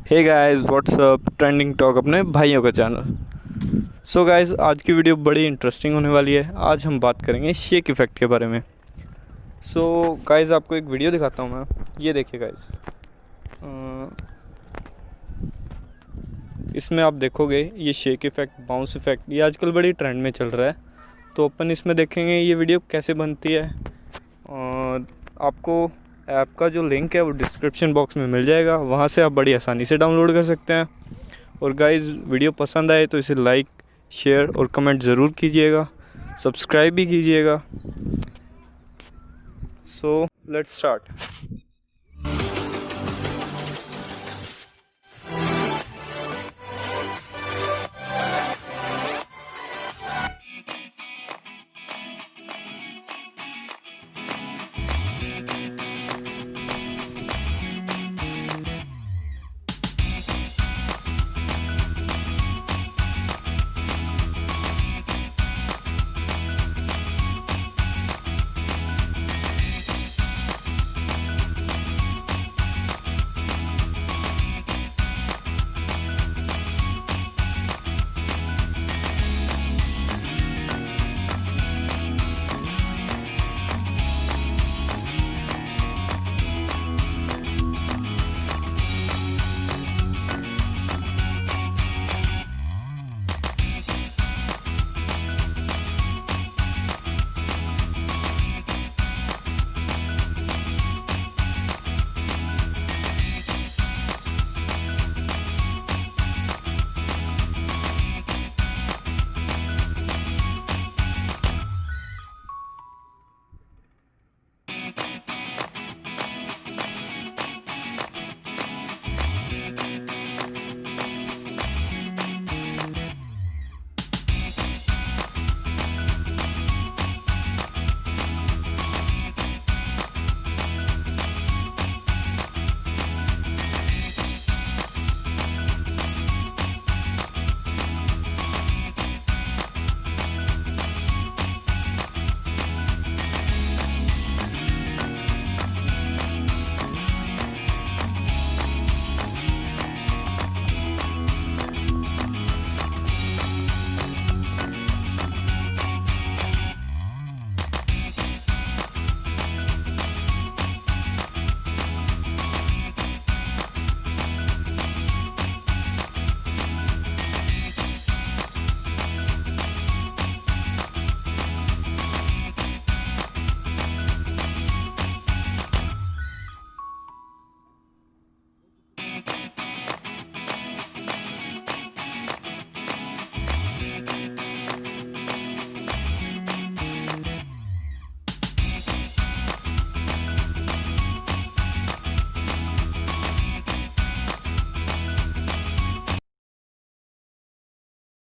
हे guys what's up trending talk अपने भाइयों का चैनल। सो गाइस आज की वीडियो बड़ी इंटरेस्टिंग होने वाली है। आज हम बात करेंगे शेक इफ़ेक्ट के बारे में। सो गाइस आपको एक वीडियो दिखाता हूँ मैं। ये देखिए गाइस, इसमें आप देखोगे ये शेक इफ़ेक्ट, बाउंस इफ़ेक्ट, ये आजकल बड़ी ट्रेंड में चल रहा है। तो अपन इसमें देखेंगे ये वीडियो कैसे बनती है। और आपको ऐप का जो लिंक है वो डिस्क्रिप्शन बॉक्स में मिल जाएगा, वहाँ से आप बड़ी आसानी से डाउनलोड कर सकते हैं। और गाइस वीडियो पसंद आए तो इसे लाइक, शेयर और कमेंट ज़रूर कीजिएगा, सब्सक्राइब भी कीजिएगा। So let's start.